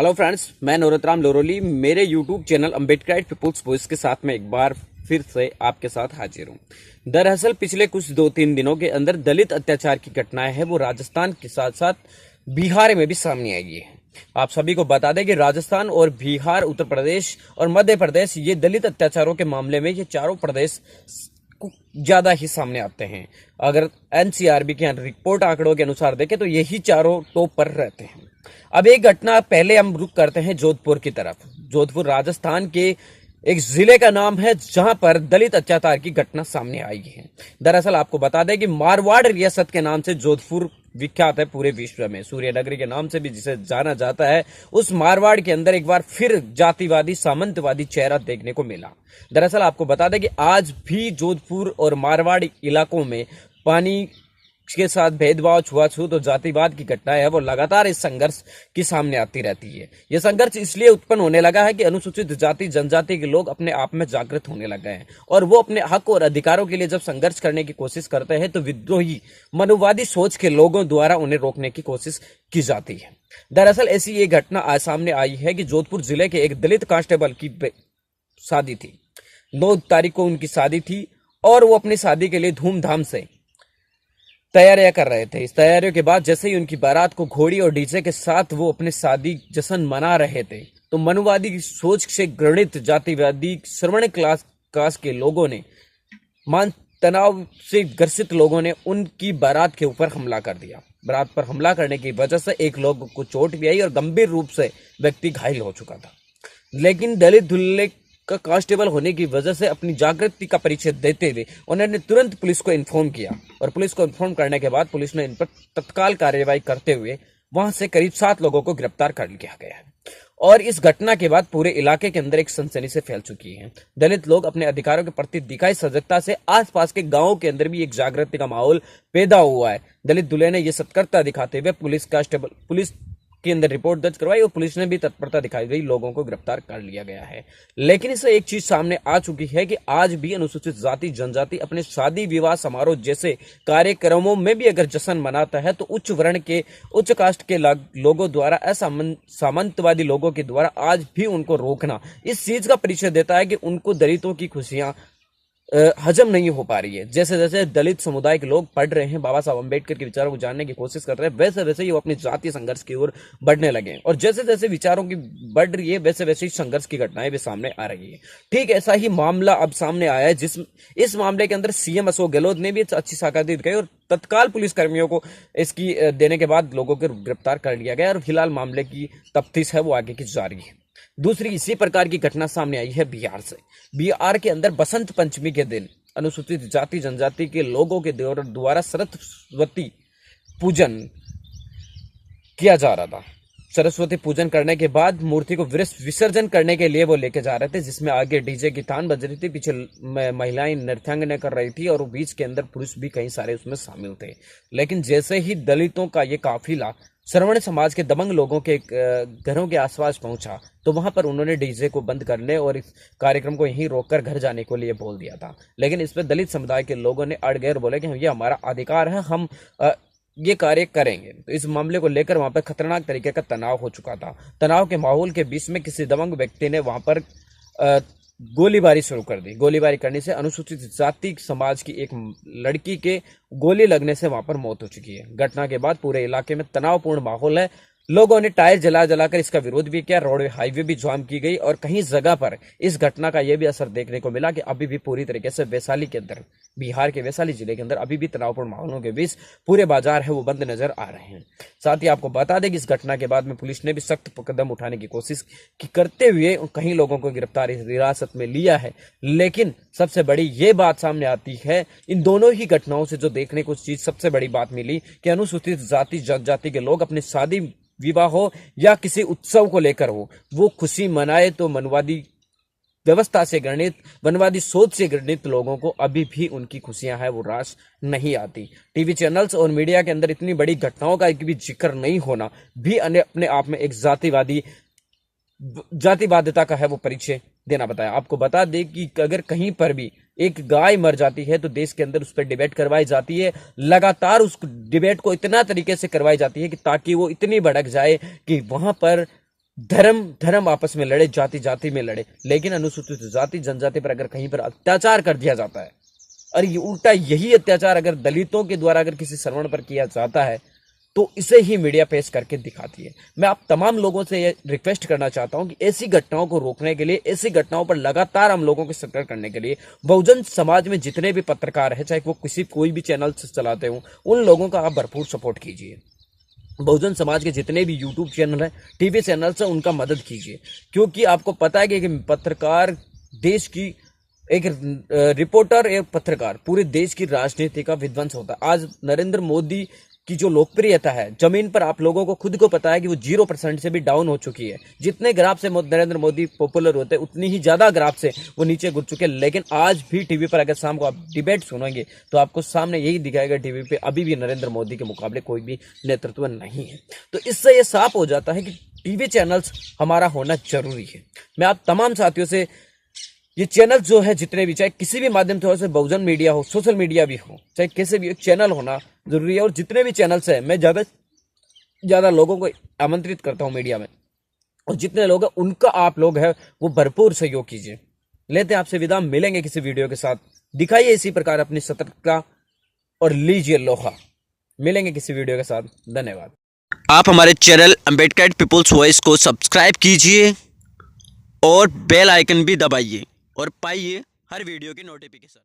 Hello friends, मैं नरोत्तम लोरोली मेरे YouTube channel Ambedkar people's voice के साथ में एक बार फिर से आपके साथ हाजिर हूँ। दरअसल पिछले कुछ 2-3 दिनों के अंदर दलित अत्याचार की घटनाएं हैं वो राजस्थान के साथ साथ बिहार में भी सामने आई है। आप सभी को बता दें कि राजस्थान और बिहार, उत्तर प्रदेश और मध्य प्रदेश, ये दलित अत्याचारों के मामले में ये चारों प्रदेश ज्यादा ही सामने आते हैं। अगर एनसीआरबी के रिपोर्ट आंकड़ों के अनुसार देखें तो यही चारों टॉप पर रहते हैं। अब एक घटना पहले हम रुक करते हैं जोधपुर की तरफ। जोधपुर राजस्थान के एक जिले का नाम है जहां पर दलित अत्याचार की घटना सामने आई है। दरअसल आपको बता दें कि मारवाड़ रियासत के नाम से जोधपुर विख्यात है पूरे विश्व में। सूर्य नगरी के नाम से भी जिसे जाना जाता है, उस मारवाड़ के अंदर एक बार फिर जातिवादी सामंतवादी चेहरा देखने को मिला। दरअसल आपको बता दें कि आज भी जोधपुर और मारवाड़ इलाकों में पानी के साथ भेदभाव, छुआछूत और जातिवाद की घटनाएं है वो लगातार इस संघर्ष की सामने आती रहती है। यह संघर्ष इसलिए उत्पन्न होने लगा है कि अनुसूचित जाति जनजाति के लोग अपने आप में जागृत होने लगे हैं और वो अपने हक और अधिकारों के लिए जब संघर्ष करने की कोशिश करते हैं तो विद्रोही मनुवादी सोच के लोगों द्वारा उन्हें रोकने की कोशिश की जाती है। दरअसल ऐसी एक घटना आज सामने आई है कि जोधपुर जिले के एक दलित कांस्टेबल की शादी थी। 9 तारीख को उनकी शादी थी और वो अपनी शादी के लिए धूमधाम से तैयारियां कर रहे थे। इस तैयारियों के बाद जैसे ही उनकी बारात को घोड़ी और डीजे के साथ वो अपने शादी जश्न मना रहे थे तो मनुवादी सोच से घृणित जातिवादी श्रवण क्लास के लोगों ने, मान तनाव से ग्रसित लोगों ने उनकी बारात के ऊपर हमला कर दिया। बारात पर हमला करने की वजह से एक लोग को चोट भी आई और गंभीर रूप से व्यक्ति घायल हो चुका था। लेकिन दलित दुल्हे का कांस्टेबल होने की वजह से अपनी जागृति का परिचय देते हुए उन्होंने तुरंत पुलिस को इन्फॉर्म किया और पुलिस को इन्फॉर्म करने के बाद पुलिस ने इन पर तत्काल कार्रवाई करते हुए वहां से करीब 7 लोगों को गिरफ्तार कर लिया गया है। और इस घटना के बाद पूरे इलाके के अंदर एक सनसनी से फैल चुकी है। दलित लोग अपने अधिकारों के प्रति दिखाई सजगता से आसपास के गांवों के अंदर भी एक जागृति का माहौल पैदा हुआ है। दलित दूल्हे ने यह सतर्कता दिखाते हुए पुलिस के अंदर रिपोर्ट दर्ज करवाई और पुलिस ने भी तत्परता दिखाई गई, लोगों को गिरफ्तार कर लिया गया है। लेकिन इससे एक चीज सामने आ चुकी है कि आज भी अनुसूचित जाति जनजाति अपने शादी विवाह समारोह जैसे कार्यक्रमों में भी अगर जश्न मनाता है तो उच्च वर्ण के, उच्च कास्ट के लोगों द्वारा, सामंतवादी लोगों के द्वारा आज भी उनको रोकना इस चीज का परिचय देता है कि उनको दलितों की खुशियां हजम नहीं हो पा रही है। जैसे जैसे दलित समुदाय के लोग पढ़ रहे हैं, बाबा साहब अम्बेडकर के विचारों को जानने की कोशिश कर रहे हैं, वैसे वैसे ही वो अपनी जातीय संघर्ष की ओर बढ़ने लगे हैं। और जैसे जैसे विचारों की बढ़ रही है वैसे वैसे ही संघर्ष की घटनाएं भी सामने आ रही है। ठीक ऐसा ही मामला अब सामने आया है इस मामले के अंदर सीएम अशोक गहलोत ने भी अच्छी साकाती दिखाई और तत्काल पुलिस कर्मियों को इसकी देने के बाद लोगों को गिरफ्तार कर लिया गया और फिलहाल मामले की तफ्तीश है वो आगे की जारी है। दूसरी इसी प्रकार की घटना सामने आई है बिहार से। बिहार के अंदर बसंत पंचमी के दिन अनुसूचित जाति जनजाति के लोगों के द्वारा सरस्वती पूजन किया जा रहा था। सरस्वती पूजन करने के बाद मूर्ति को विसर्जन करने के लिए वो लेके जा रहे थे, जिसमें आगे डीजे की तान बज रही थी, पीछे महिलाएं नृत्यांगना कर रही थी और बीच के अंदर पुरुष भी कई सारे उसमें शामिल थे। लेकिन जैसे ही दलितों का ये काफिला श्रवण समाज के दबंग लोगों के घरों के आसपास पहुंचा तो वहां पर उन्होंने डीजे को बंद करने और इस कार्यक्रम को यहीं रोककर घर जाने के लिए बोल दिया था। लेकिन इस पर दलित समुदाय के लोगों ने अड़ गए और बोले कि ये हमारा अधिकार है, हम ये कार्य करेंगे। तो इस मामले को लेकर वहां पर खतरनाक तरीके का तनाव हो चुका था। तनाव के माहौल के बीच में किसी दबंग व्यक्ति ने वहां पर गोलीबारी शुरू कर दी। गोलीबारी करने से अनुसूचित जाति समाज की एक लड़की के गोली लगने से वहां पर मौत हो चुकी है। घटना के बाद पूरे इलाके में तनावपूर्ण माहौल है। लोगों ने टायर जलाकर इसका विरोध भी किया, रोड हाईवे भी जाम की गई और कहीं जगह पर इस घटना का यह भी असर देखने को मिला कि अभी भी पूरी तरीके से वैशाली के अंदर, बिहार के वैशाली जिले के अंदर अभी भी तनावपूर्ण माहौलों के बीच पूरे बाजार है वो बंद नजर आ रहे हैं। साथ ही आपको बता दें कि इस घटना के बाद में पुलिस ने भी सख्त कदम उठाने की कोशिश करते हुए कई लोगों को गिरफ्तार हिरासत में लिया है। लेकिन सबसे बड़ी ये बात सामने आती है इन दोनों ही घटनाओं से, जो देखने को चीज सबसे बड़ी बात मिली कि अनुसूचित जाति जनजाति के लोग अपनी शादी विवाह हो या किसी उत्सव को लेकर हो, वो खुशी मनाए तो मनवादी व्यवस्था से घृणित, वनवादी सोच से घृणित लोगों को अभी भी उनकी खुशियां हैं वो रास नहीं आती। टीवी चैनल्स और मीडिया के अंदर इतनी बड़ी घटनाओं का एक भी जिक्र नहीं होना भी अपने आप में एक जातिवादिता का है वो परिचय देना बताया। आपको बता दें कि अगर कहीं पर भी एक गाय मर जाती है तो देश के अंदर उस पर डिबेट करवाई जाती है, लगातार उस डिबेट को इतना तरीके से करवाई जाती है कि ताकि वो इतनी भड़क जाए कि वहां पर धर्म धर्म आपस में लड़े, जाति जाति में लड़े, लेकिन अनुसूचित जाति जनजाति पर अगर कहीं पर अत्याचार कर दिया जाता है, और ये उल्टा यही अत्याचार अगर दलितों के द्वारा अगर किसी श्रवण पर किया जाता है, तो इसे ही मीडिया पेश करके दिखाती है। मैं आप तमाम लोगों से ये रिक्वेस्ट करना चाहता हूं कि ऐसी घटनाओं को रोकने के लिए, ऐसी घटनाओं पर लगातार हम लोगों को सतर्क करने के लिए बहुजन समाज में जितने भी पत्रकार हैं, चाहे वो कोई भी चैनल चलाते हों, उन लोगों का आप भरपूर सपोर्ट कीजिए। बहुजन समाज के जितने भी यूट्यूब चैनल हैं, टीवी चैनल्स हैं, उनका मदद कीजिए, क्योंकि आपको पता है कि पत्रकार देश की एक रिपोर्टर, एक पत्रकार पूरे देश की राजनीति का विध्वंस होता है। आज नरेंद्र मोदी की जो लोकप्रियता है जमीन पर, आप लोगों को खुद को पता है कि वो 0% से भी डाउन हो चुकी है। जितने ग्राफ से नरेंद्र मोदी पॉपुलर होते हैं, उतनी ही ज्यादा ग्राफ से वो नीचे गिर चुके हैं। लेकिन आज भी टीवी पर अगर शाम को आप डिबेट सुनेंगे तो आपको सामने यही दिखाएगा, टीवी पे अभी भी नरेंद्र मोदी के मुकाबले कोई भी नेतृत्व नहीं है। तो इससे ये साफ हो जाता है कि टीवी चैनल्स हमारा होना जरूरी है। मैं आप तमाम साथियों से, ये चैनल जो है जितने भी, चाहे किसी भी माध्यम से हो, चाहे बहुजन मीडिया हो, सोशल मीडिया भी हो, चाहे कैसे भी, एक चैनल होना जरूरी है। और जितने भी चैनल्स हैं, मैं ज्यादा लोगों को आमंत्रित करता हूं मीडिया में, और जितने लोग हैं उनका आप लोग है वो भरपूर सहयोग कीजिए। लेते हैं आपसे विदा, मिलेंगे किसी वीडियो के साथ। दिखाइए इसी प्रकार अपनी सतर्कता और लीजिए लोहा। मिलेंगे किसी वीडियो के साथ। धन्यवाद। आप हमारे चैनल अम्बेडकर पीपुल्स वॉइस को सब्सक्राइब कीजिए और बेल आइकन भी दबाइए और पाइए हर वीडियो की नोटिफिकेशन।